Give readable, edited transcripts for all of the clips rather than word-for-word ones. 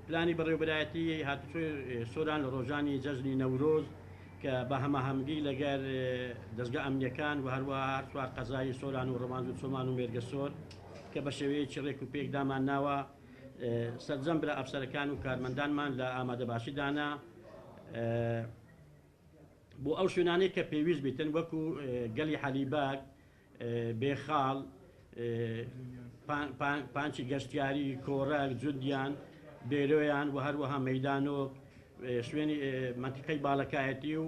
پلانی بەڕێوەبەرایەتی هاتوچۆی سۆران لە ڕۆژانی جەژنی نەورۆز کە بە هەماهەنگی لەگەر دەستگا ئەمنیەکان و هەروەها هەر چوار قەزای سۆران و ڕۆمانز و چۆمان و مێرگە سۆر کە بە شێوەیەکی ڕێک و پێک دامان ناوە سەرجەم برا ئەفسەرەکان و کارمەندانمان لە ئامادەباشیدانا بۆ ئەو شوێنانەی کە پێویست بیتن وەکو گەلی حەلیباگ، بێخاڵ، پانچی گەشتیاری، کۆڕەک، جودیان، بێرۆیان و هەروەها مەیدانۆک، شوێنی منتیقەی باڵەکایەتی و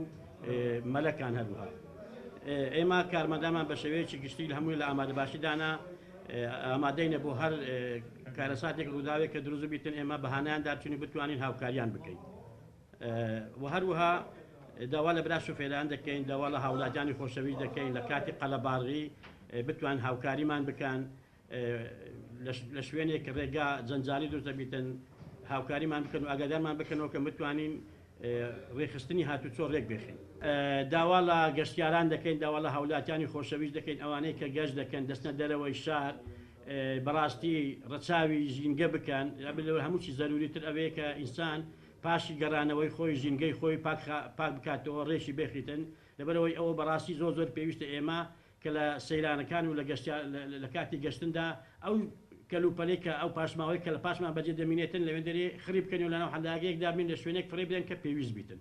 مەلەکان هەروەها. ئێمە کارمەندامان بە شێوەیەکی گشتی لە هەمووی لە ئامادەباشیدانا ئامادەینە بۆ هەر کارەساتێک ڕووداوێک کە دروست بیتن ئێمە بەهانیان داچنی بتوانین هاوکاریان بکەین. و هەروەها داوا لە برا شوفێران دەکەین، داوا لە هاوڵاتیانی خۆشەویست دەکەین لە کاتی قەلەباڕی بتوان هاوکاریمان بکەن لە شوێنێک ڕێگا جەنجالی دروست دەبیتن هاوکاریمان بکەن و ئاگادارمان بکەنەوە کە بتوانین ڕێخستنی هاتوچۆ ڕێک بێخین. داوا لە گەشتیاران دەکەین، داوا لە هاوڵاتیانی خۆشەویست دەکەین ئەوانەی کە گەشت دەکەن دەستنە دەرەوەی شار بەڕاستی ڕەچاوی ژینگە بکەن لەوە هەمووی زەروریتر ئەوەیە کە ئینسان پاشی گەڕانەوەی خۆی ژینگەی خۆی پاک بکاتەوە ڕێشی بێخیتن لەبەرەوەی ئەوە بەڕاستی زۆر پێویستە ئێمە کە لە سەیرانەکان و لە کاتی گەشتندا ئەو کەلوپەلەی کە ئەو پاشماوەی کە لە پاشمان بەجێ دەمینێتن لەوێ دەرێ خڕی بکەن و لەناو هەنداگەیەکدا بین لە شوێنێک فڕێ بدەن کە پێویست بیتن.